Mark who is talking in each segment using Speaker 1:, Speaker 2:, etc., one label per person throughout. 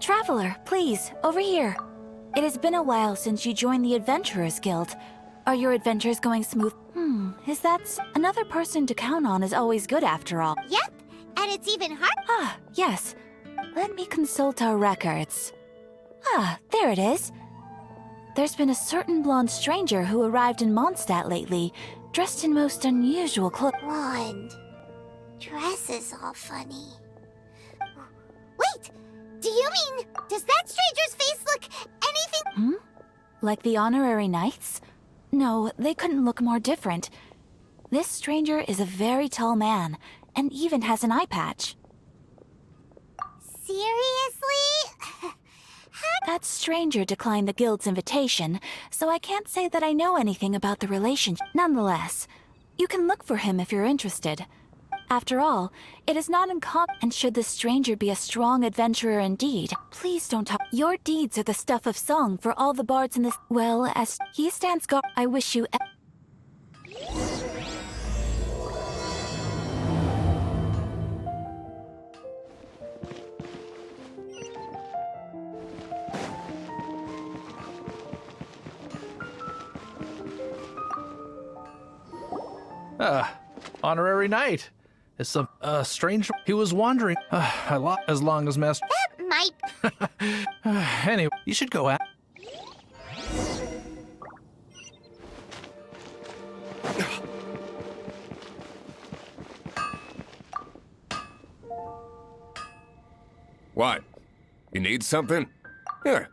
Speaker 1: Traveler, please, over here. It has been a while since you joined the Adventurers Guild. Are your adventures going smooth? Is that another person to count on is always good after all.
Speaker 2: Yep, and it's even hard.
Speaker 1: Ah, yes. Let me consult our records. Ah, there it is. There's been a certain blonde stranger who arrived in Mondstadt lately, dressed in most unusual clothes.
Speaker 2: Blonde. Dress is all funny. Wait! Do you mean, does that stranger's face look anything?
Speaker 1: Like the honorary knights? No, they couldn't look more different. This stranger is a very tall man, and even has an eye patch.
Speaker 2: Seriously?
Speaker 1: That stranger declined the guild's invitation, so I can't say that I know anything about the relationship. Nonetheless, you can look for him if you're interested. After all, it is not uncommon, and should the stranger be a strong adventurer indeed, please don't talk. Your deeds are the stuff of song for all the bards in this. Well, as he stands guard, I wish you.
Speaker 3: Honorary knight. Is some strange. He was wandering a lot as long as master.
Speaker 2: That might.
Speaker 3: Anyway, you should go out.
Speaker 4: What? You need something? Here.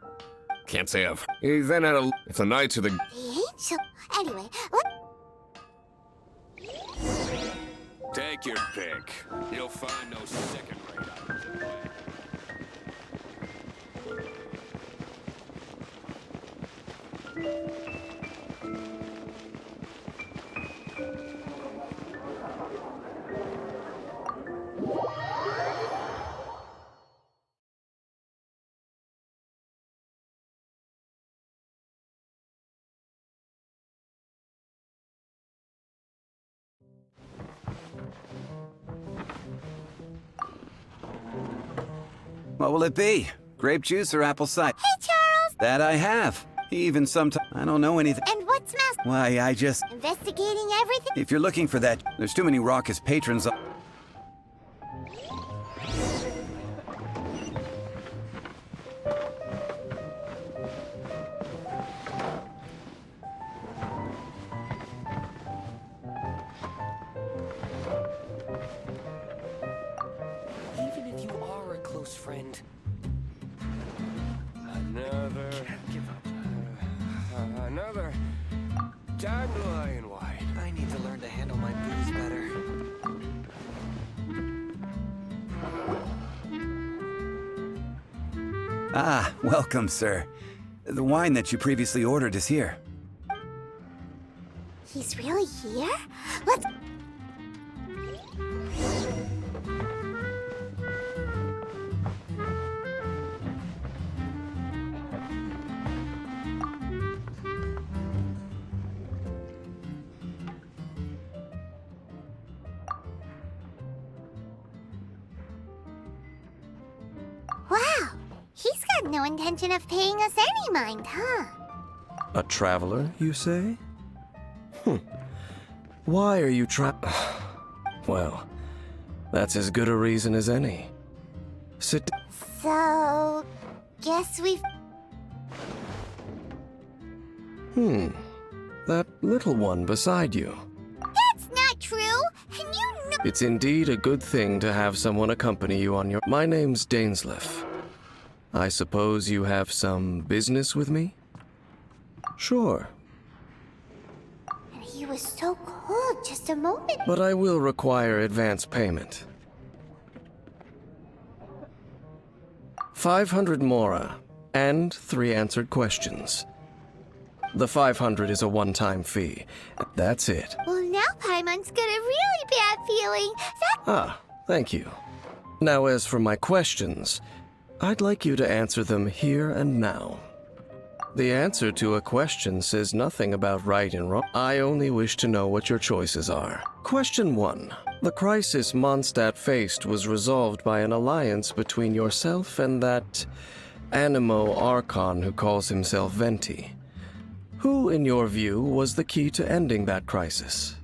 Speaker 4: Can't say I've. He then had a. If the knights are the.
Speaker 2: The angel. Anyway, what?
Speaker 4: Take your pick. You'll find no second-rate items in there.
Speaker 5: What will it be? Grape juice or apple cider?
Speaker 2: Hey, Charles!
Speaker 5: That I have. Even sometimes I don't know anything.
Speaker 2: And what's master?
Speaker 5: Why, I just...
Speaker 2: Investigating everything?
Speaker 5: If you're looking for that, there's too many raucous patrons.
Speaker 6: Even if you are a close friend.
Speaker 4: Another.
Speaker 6: Can't give up.
Speaker 4: Another. Dandelion white.
Speaker 6: I need to learn to handle my booze better.
Speaker 5: Ah, welcome, sir. The wine that you previously ordered is here.
Speaker 2: He's really here? Let's... Wow, he's got no intention of paying us any mind, huh?
Speaker 7: A traveler, you say? Why are you Well, that's as good a reason as any. Sit.
Speaker 2: So, guess we've...
Speaker 7: That little one beside you.
Speaker 2: That's not true! And you know...
Speaker 7: It's indeed a good thing to have someone accompany you on your... My name's Dainsleif. I suppose you have some business with me? Sure.
Speaker 2: And he was so cold just a moment.
Speaker 7: But I will require advance payment. 500 mora, and 3 answered questions. The 500 is a one-time fee. That's it.
Speaker 2: Well, now Paimon's got a really bad feeling.
Speaker 7: Ah, thank you. Now, as for my questions, I'd like you to answer them here and now. The answer to a question says nothing about right and wrong. I only wish to know what your choices are. Question 1. The crisis Mondstadt faced was resolved by an alliance between yourself and that animo archon who calls himself Venti. Who, in your view, was the key to ending that crisis?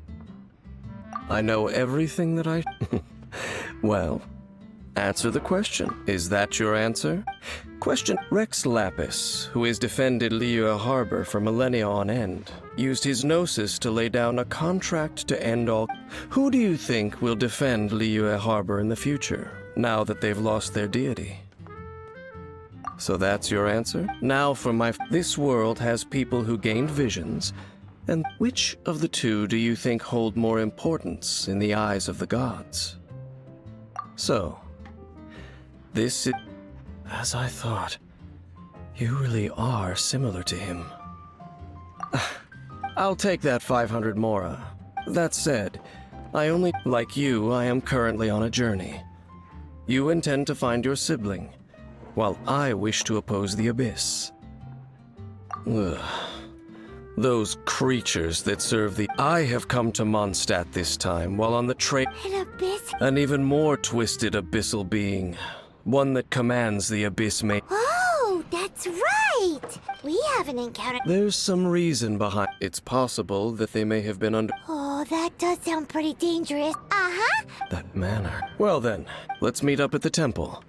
Speaker 7: I know everything that I... Well, answer the question. Is that your answer? Question. Rex Lapis, who has defended Liyue Harbor for millennia on end, used his gnosis to lay down a contract to end all... Who do you think will defend Liyue Harbor in the future, now that they've lost their deity? So that's your answer? Now for my... This world has people who gained visions, and which of the two do you think hold more importance in the eyes of the gods? So, this is... As I thought, you really are similar to him. I'll take that 500 mora. That said, like you, I am currently on a journey. You intend to find your sibling, while I wish to oppose the Abyss. Ugh. Those creatures that serve the... I have come to Mondstadt this time, while on the trail...
Speaker 2: An abyss?
Speaker 7: An even more twisted abyssal being. One that commands the Abyss
Speaker 2: Oh, that's right! We haven't encountered...
Speaker 7: There's some reason behind... It's possible that they may have been under...
Speaker 2: Oh, that does sound pretty dangerous. Uh-huh.
Speaker 7: that manner. Well then, let's meet up at the temple.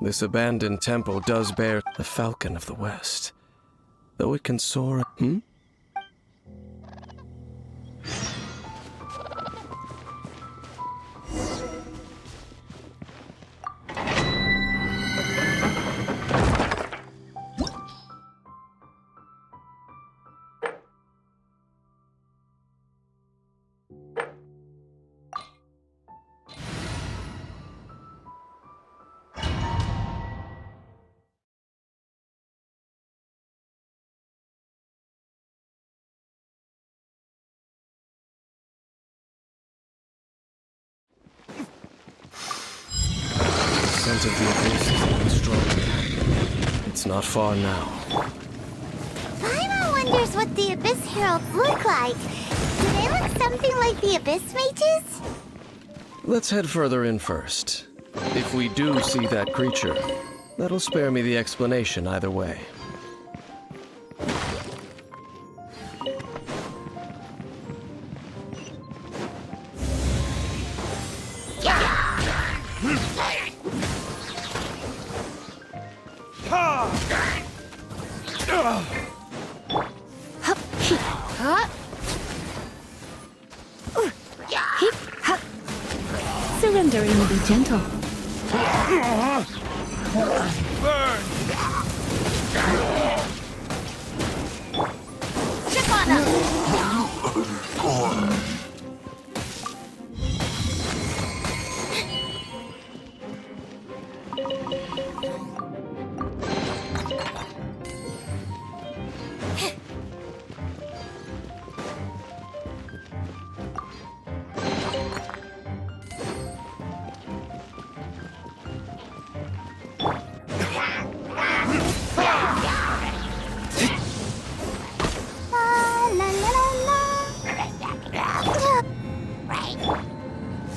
Speaker 7: This abandoned temple does bear the Falcon of the West, though it can soar... The scent of the abyss is even stronger. It's not far now.
Speaker 2: Paimon wonders what the Abyss Heralds look like. Do they look something like the Abyss Mages?
Speaker 7: Let's head further in first. If we do see that creature, that'll spare me the explanation either way.
Speaker 1: Surrendering will be gentle.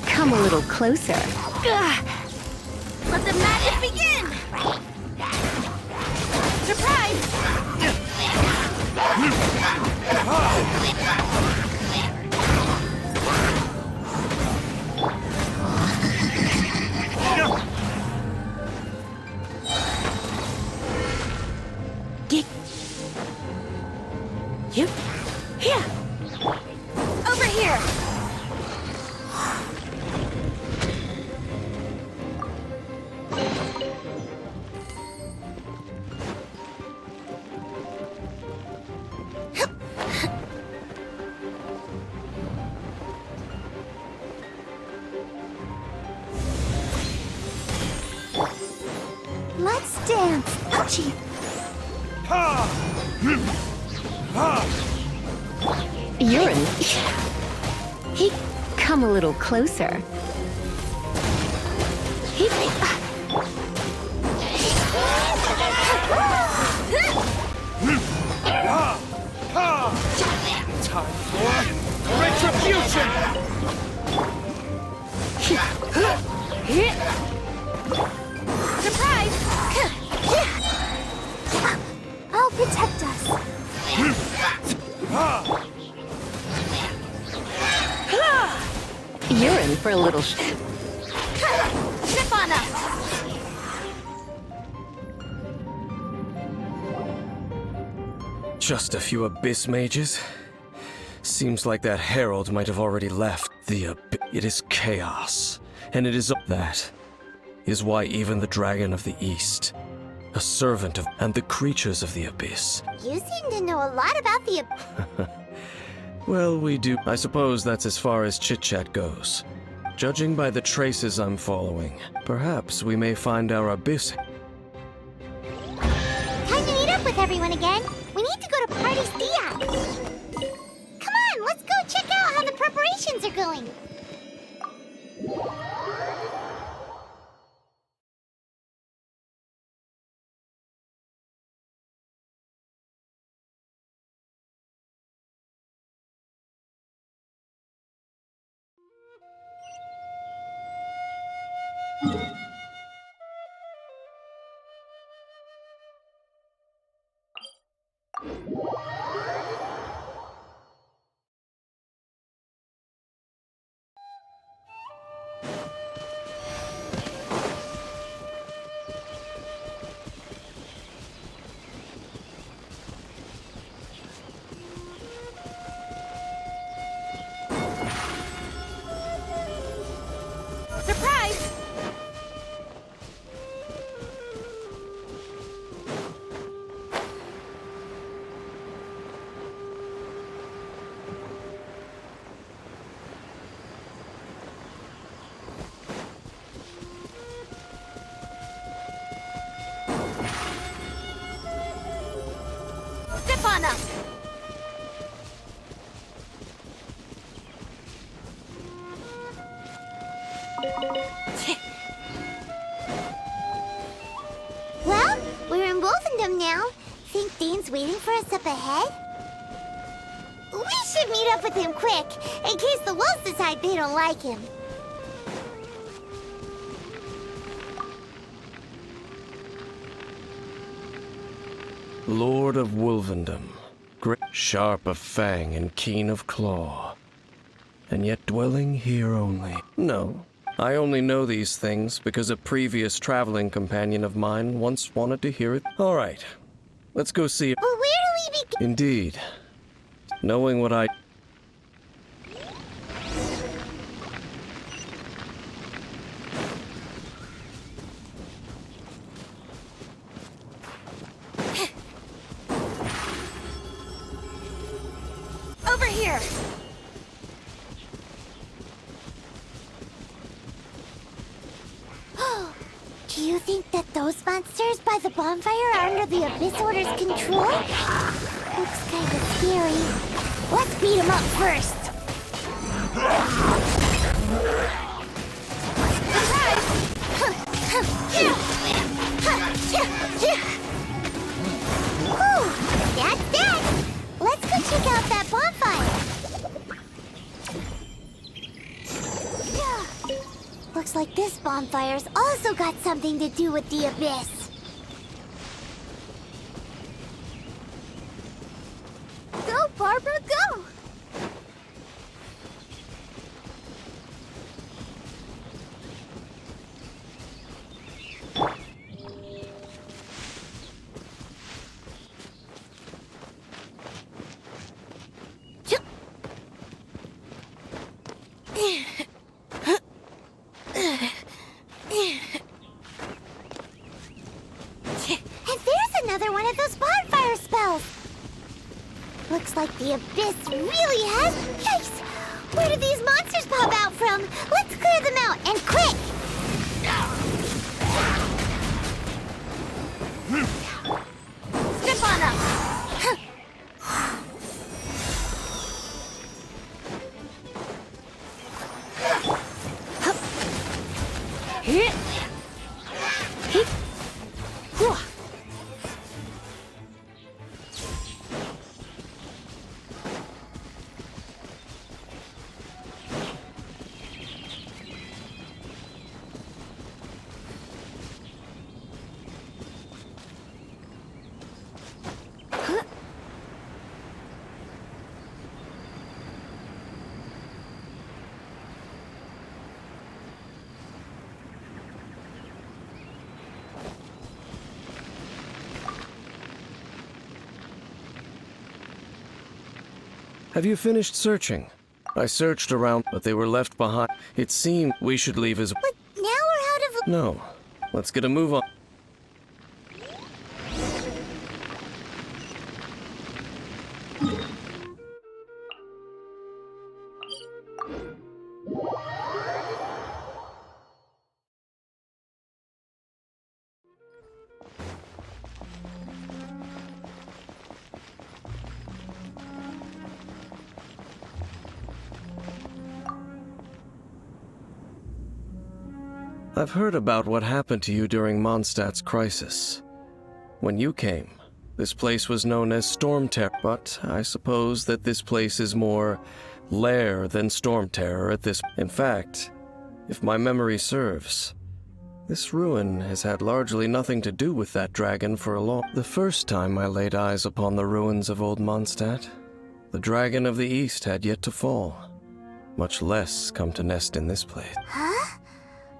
Speaker 8: Come a little closer.
Speaker 2: Let the magic begin! Surprise!
Speaker 1: Get. You. Here. Over here.
Speaker 2: Let's dance. Ouchie.
Speaker 8: You're in. He. Come a little closer. He.
Speaker 6: Time for retribution!
Speaker 1: Surprise!
Speaker 2: I'll protect us.
Speaker 8: You're in for a little.
Speaker 1: Zip on us!
Speaker 7: Just a few abyss mages? Seems like that herald might have already left. It is chaos, and it is that is why even the dragon of the east, a servant of, and the creatures of the abyss.
Speaker 2: You seem to know a lot about the...
Speaker 7: Well, we do. I suppose that's as far as chit-chat goes. Judging by the traces I'm following, perhaps we may find our abyss.
Speaker 2: Time to meet up with everyone again. We need to go to Party's Dia. Come on, let's go check out how the preparations are going.
Speaker 1: Surprise! Step on us!
Speaker 2: Well, we're in Wolfendom now. Think Dane's waiting for us up ahead? We should meet up with him quick, in case the wolves decide they don't like him.
Speaker 7: Lord of Wolvendom, great, sharp of fang and keen of claw, and yet dwelling here only. No, I only know these things because a previous traveling companion of mine once wanted to hear it. All right, let's go see it.
Speaker 2: But where do we begin?
Speaker 7: Indeed, knowing what I...
Speaker 1: Over here!
Speaker 2: Do you think that those monsters by the bonfire are under the Abyss Order's control? Looks kinda scary. Let's beat them up first. Whew, that's that. Let's go check out that bonfire. Looks like this bonfire's also got something to do with the Abyss. Go, Barbara, go! like the abyss really has... Yikes! Where did these monsters pop out from? Let's clear them out, and quick! Step on up!
Speaker 7: Have you finished searching? I searched around, but they were left behind. It seemed we should leave as...
Speaker 2: But now we're out of...
Speaker 7: No. Let's get a move on. I've heard about what happened to you during Mondstadt's crisis. When you came, this place was known as Storm Terror, but I suppose that this place is more lair than Storm Terror at this... In fact, if my memory serves, this ruin has had largely nothing to do with that dragon for a long... The first time I laid eyes upon the ruins of old Mondstadt, the dragon of the East had yet to fall, much less come to nest in this place.
Speaker 2: Huh?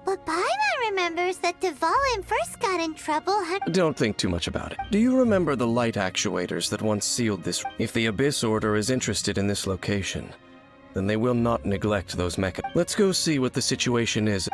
Speaker 2: But Paimon remembers that Dvalin first got in trouble.
Speaker 7: Don't think too much about it. Do you remember the light actuators that once sealed this? If the Abyss Order is interested in this location, then they will not neglect those mecha. Let's go see what the situation is.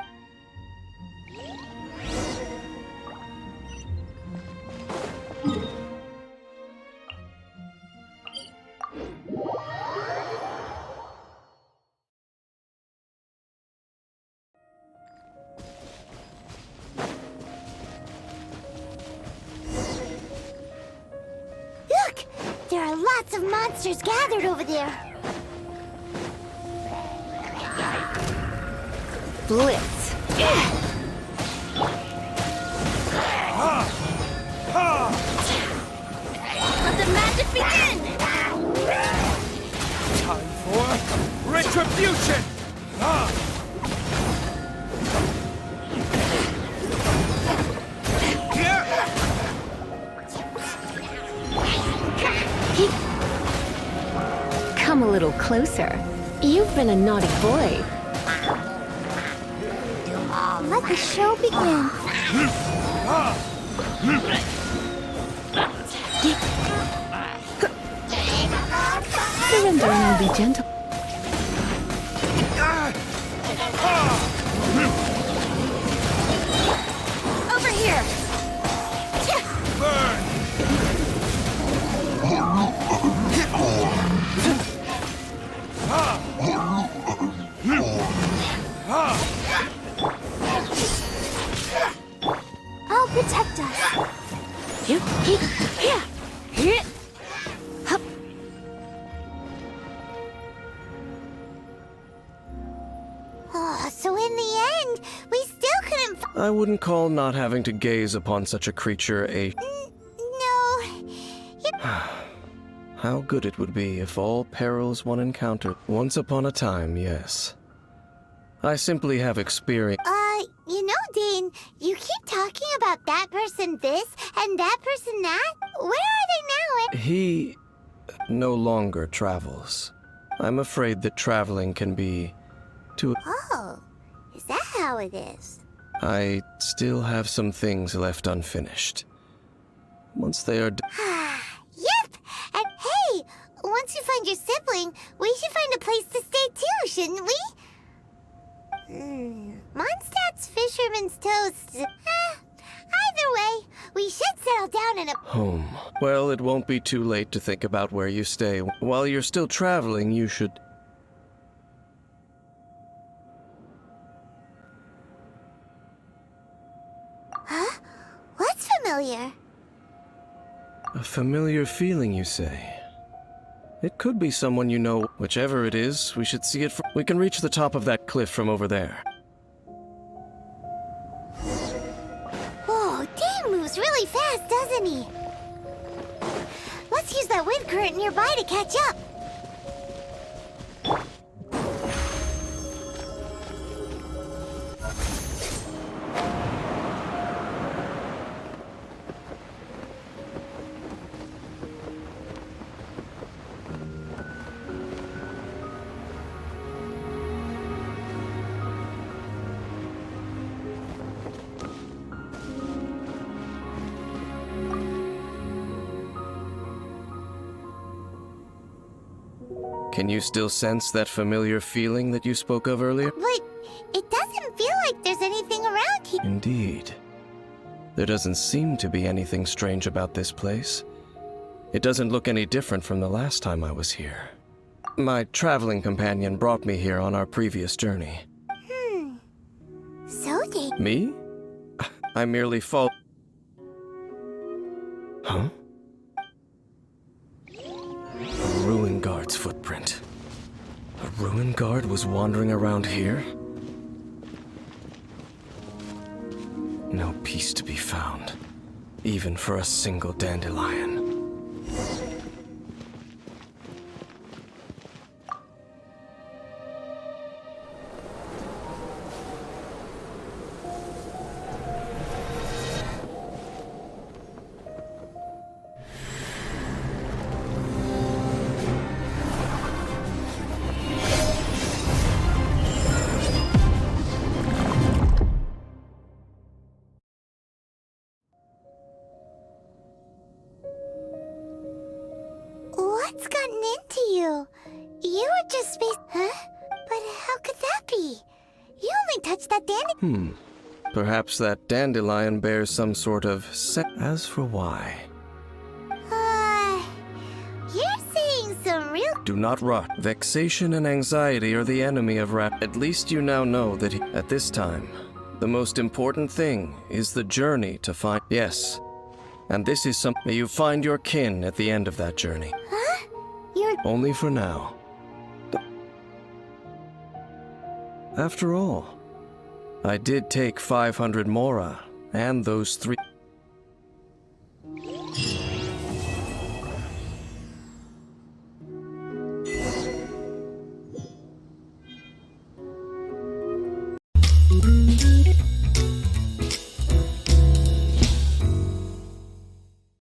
Speaker 2: Look! There are lots of monsters gathered over there.
Speaker 8: Blitz.
Speaker 2: Let the magic begin!
Speaker 9: Time for retribution!
Speaker 8: Come a little closer. You've been a naughty boy.
Speaker 2: Let the show begin.
Speaker 8: Surrender and I'll be gentle.
Speaker 2: Over here! I'll protect us. Oh, so in the end, we still couldn't
Speaker 7: I wouldn't call not having to gaze upon such a creature a...
Speaker 2: No.
Speaker 7: How good it would be if all perils one encountered. Once upon a time, yes. I simply have experience...
Speaker 2: You know, Dane, you keep talking about that person this and that person that. Where are they now?
Speaker 7: He no longer travels. I'm afraid that traveling can be too...
Speaker 2: Oh, is that how it is?
Speaker 7: I still have some things left unfinished. Once they are...
Speaker 2: Yep! And hey, once you find your sibling, we should find a place to stay too, shouldn't we? Mondstadt's Fisherman's Toast. Either way, we should settle settle down in a...
Speaker 7: Home. Well, it won't be too late to think about where you stay. While you're still traveling, you should...
Speaker 2: Huh? What's familiar?
Speaker 7: A familiar feeling, you say? It could be someone you know. Whichever it is, we should see it from... We can reach the top of that cliff from over there.
Speaker 2: Whoa, Dane moves really fast, doesn't he? Let's use that wind current nearby to catch up.
Speaker 7: Can you still sense that familiar feeling that you spoke of earlier?
Speaker 2: But it doesn't feel like there's anything around here.
Speaker 7: Indeed. There doesn't seem to be anything strange about this place. It doesn't look any different from the last time I was here. My traveling companion brought me here on our previous journey.
Speaker 2: So Dane...
Speaker 7: Me? I merely fall... Huh? A ruin guard's footprint. A ruin guard was wandering around here? No peace to be found, even for a single dandelion.
Speaker 2: What's gotten into you? You were just Huh? But how could that be? You only touched that dandelion.
Speaker 7: Perhaps that dandelion bears some sort of As for why...
Speaker 2: You're saying some real...
Speaker 7: Do not rot. Vexation and anxiety are the enemy of At least you now know that at this time, the most important thing is the journey to find... Yes. And this is May you find your kin at the end of that journey.
Speaker 2: Huh? You're...
Speaker 7: Only for now. After all, I did take 500 Mora, and those 3...